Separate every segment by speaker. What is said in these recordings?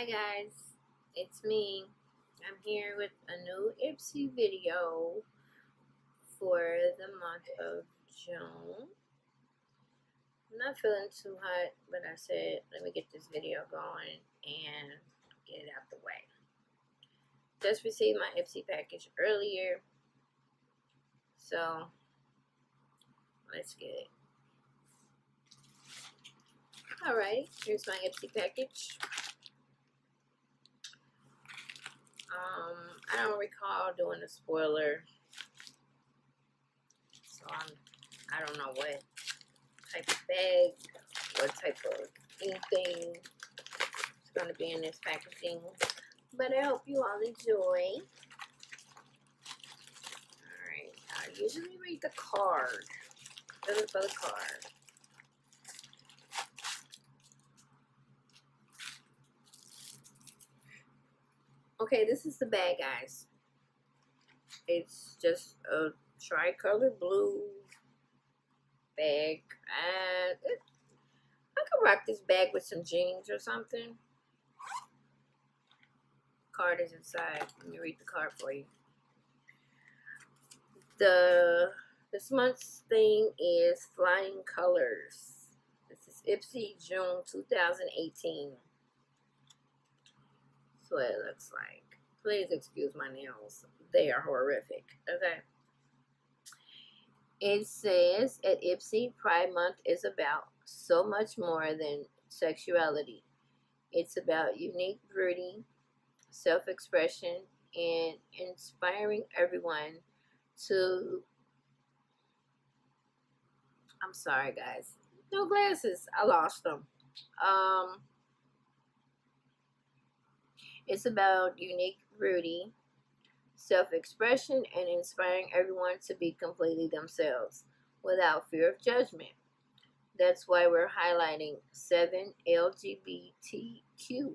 Speaker 1: Hi guys, it's me. I'm here with a new Ipsy video for the month of June. I'm not feeling too hot, but I said let me get this video going and get it out the way. Just received my Ipsy package earlier, so let's get it. Alright, here's my Ipsy package. I don't recall doing a spoiler, so I don't know what type of bag, what type of anything is going to be in this packaging, but I hope you all enjoy. Alright, I usually read the card. This is for the card. Okay, this is the bag, guys. It's just a tricolor blue bag. I could rock this bag with some jeans or something. Card is inside. Let me read the card for you. This month's theme is Flying Colors. This is Ipsy June 2018. That's what it looks like. Please excuse my nails. They are horrific. Okay. It says at Ipsy, Pride Month is about so much more than sexuality. It's about unique beauty, self-expression, and inspiring everyone to... I'm sorry, guys. No glasses. I lost them. It's about unique beauty, self-expression, and inspiring everyone to be completely themselves without fear of judgment. That's why we're highlighting 7 LGBTQ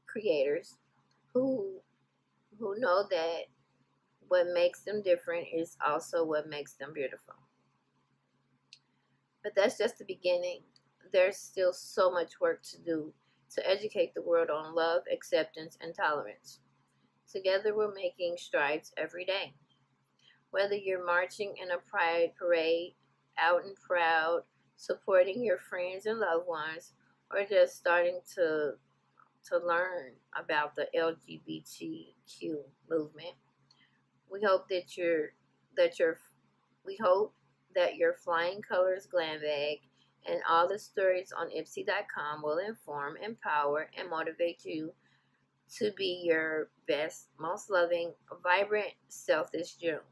Speaker 1: creators who know that what makes them different is also what makes them beautiful. But that's just the beginning. There's still so much work to do to educate the world on love, acceptance, and tolerance. Together, we're making strides every day. Whether you're marching in a pride parade, out and proud, supporting your friends and loved ones, or just starting to learn about the LGBTQ movement, we hope that your Flying Colors glam bag and all the stories on Ipsy.com will inform, empower, and motivate you to be your best, most loving, vibrant self this June.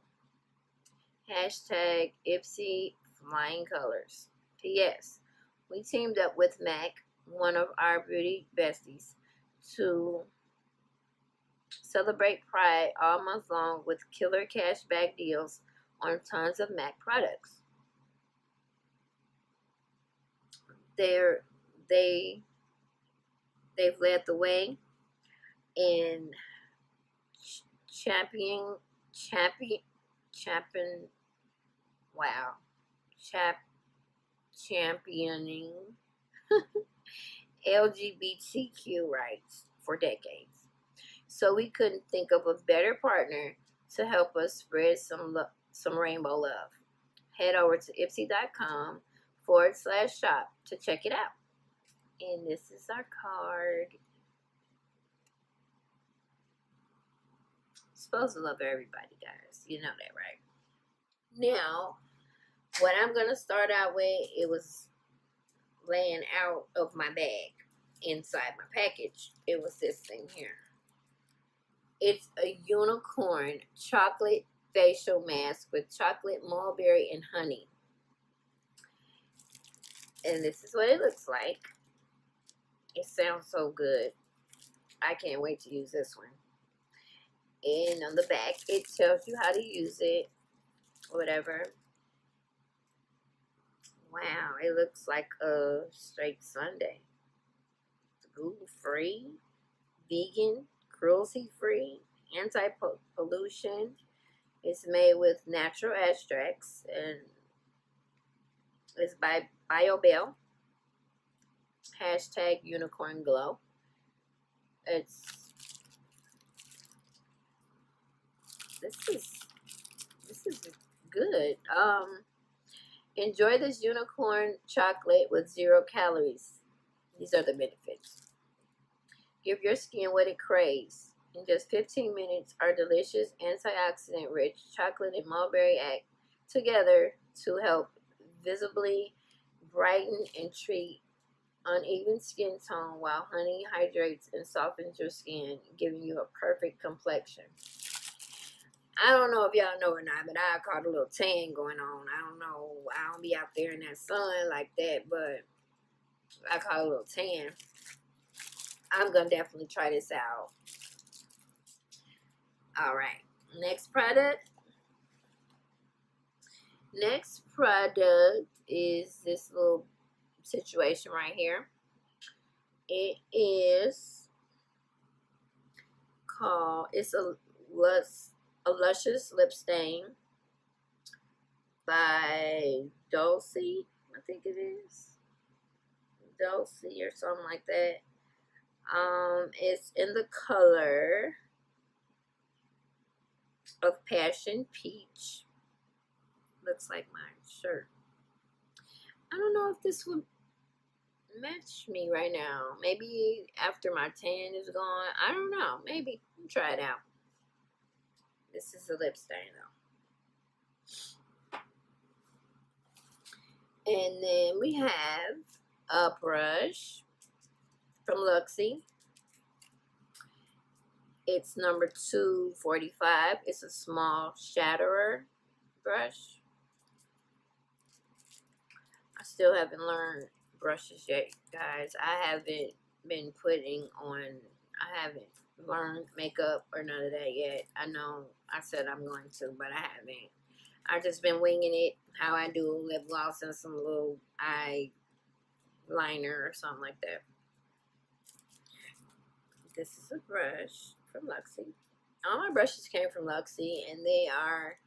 Speaker 1: Hashtag Ipsy Flying Colors. P.S. We teamed up with MAC, one of our beauty besties, to celebrate Pride all month long with killer cashback deals on tons of MAC products. They've led the way in championing LGBTQ rights for decades. So we couldn't think of a better partner to help us spread some rainbow love. Head over to Ipsy.com/shop to check it out. And this is our card. Supposed to love everybody, guys. You know that, right? Now, what I'm going to start out with, it was laying out of my bag inside my package. It was this thing here. It's a unicorn chocolate facial mask with chocolate, mulberry, and honey. And this is what it looks like. It sounds so good. I can't wait to use this one. And on the back, it tells you how to use it, whatever. Wow, it looks like a straight sundae. Gluten-free, vegan, cruelty-free, anti-pollution. It's made with natural extracts and it's by BioBell. Hashtag Unicorn Glow. It's this is good. Enjoy this unicorn chocolate with 0 calories. These are the benefits. Give your skin what it craves. In just 15 minutes, our delicious antioxidant-rich chocolate and mulberry act together to help visibly brighten and treat uneven skin tone while honey hydrates and softens your skin, giving you a perfect complexion. I don't know if y'all know or not, but I caught a little tan going on. I don't know. I don't be out there in that sun like that, but I caught a little tan. I'm going to definitely try this out. All right. Next product. Next product is this little situation right here. It is called, it's a luscious lip stain by Dulcie, I think it is. Dulcie or something like that. It's in the color of Passion Peach. Looks like my shirt. I don't know if this would match me right now. Maybe after my tan is gone. I don't know. Maybe. Try it out. This is a lip stain though. And then we have a brush from Luxie. It's number 245. It's a small shatterer brush. I still haven't learned brushes yet, guys. I haven't been putting on, I haven't learned makeup or none of that yet. I know I said I'm going to, but I haven't. I've just been winging it, how I do lip gloss and some little eye liner or something like that. This is a brush from Luxie. All my brushes came from Luxie, and they are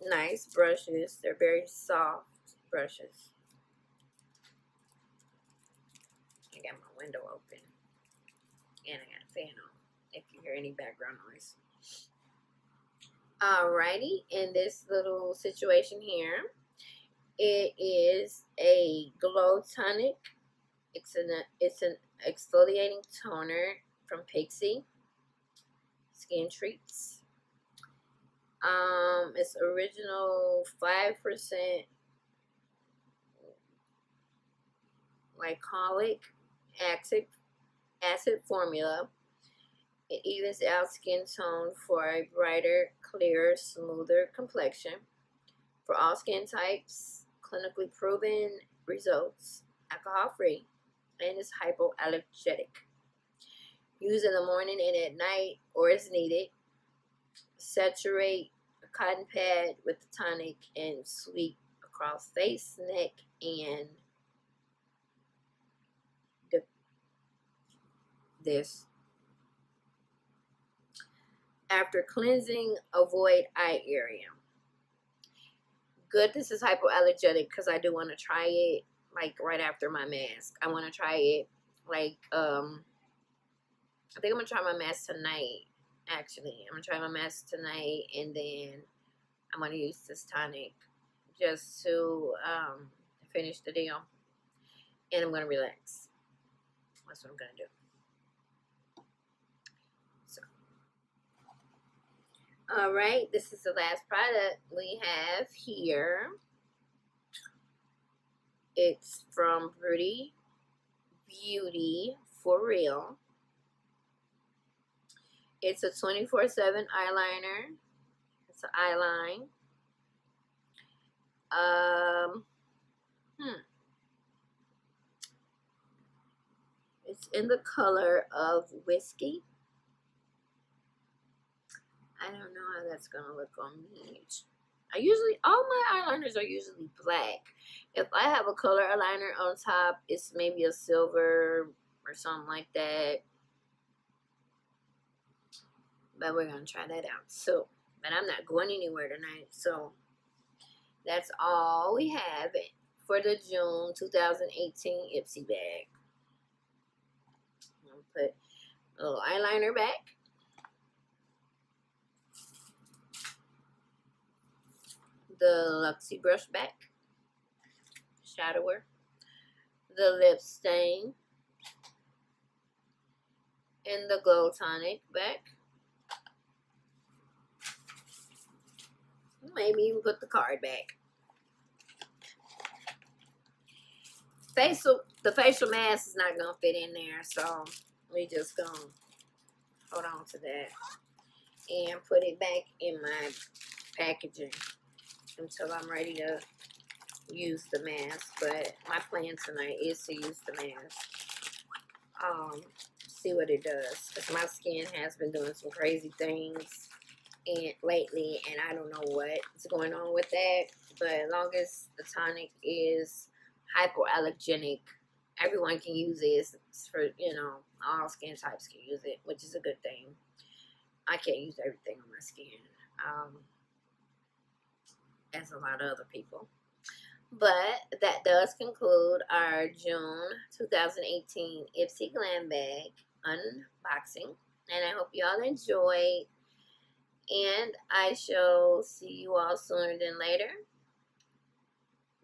Speaker 1: nice brushes. They're very soft brushes. I got my window open, and I got a fan on, if you hear any background noise. Alrighty, in this little situation here, it is a glow tonic. It's an exfoliating toner from Ipsy Skin Treats. It's original 5% glycolic acid formula. It evens out skin tone for a brighter, clearer, smoother complexion. For all skin types, clinically proven results, alcohol-free, and is hypoallergenic. Use in the morning and at night or as needed. Saturate a cotton pad with the tonic and sweep across face, neck, and this. After cleansing, avoid eye area. Good, this is hypoallergenic because I do want to try it like right after my mask. I want to try it like, I think I'm going to try my mask tonight, actually. I'm going to try my mask tonight, and then I'm going to use this tonic just to finish the deal. And I'm going to relax. That's what I'm going to do. Alright, this is the last product we have here. It's from Beauty For Real. It's a 24/7 eyeliner. It's an eyeline. It's in the color of Whiskey. I don't know how that's gonna look on me. All my eyeliners are usually black. If I have a color eyeliner on top, it's maybe a silver or something like that. But we're gonna try that out. So, but I'm not going anywhere tonight. So that's all we have for the June 2018 Ipsy bag. put a little eyeliner back. The Luxie brush back. Shadower. The lip stain. And the glow tonic back. Maybe even put the card back. The facial mask is not gonna fit in there, so we just gonna hold on to that and put it back in my packaging until I'm ready to use the mask. But my plan tonight is to use the mask. See what it does, because my skin has been doing some crazy things lately, and I don't know what's going on with that. But as long as the tonic is hypoallergenic, everyone can use it. It's for, all skin types can use it, which is a good thing. I can't use everything on my skin, as a lot of other people. But that does conclude our June 2018 Ipsy Glam Bag unboxing. And I hope you all enjoyed. And I shall see you all sooner than later.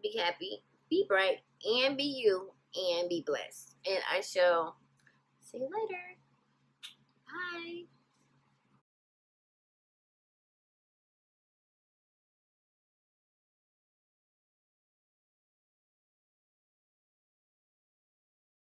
Speaker 1: Be happy, be bright, and be you, and be blessed. And I shall see you later. Bye.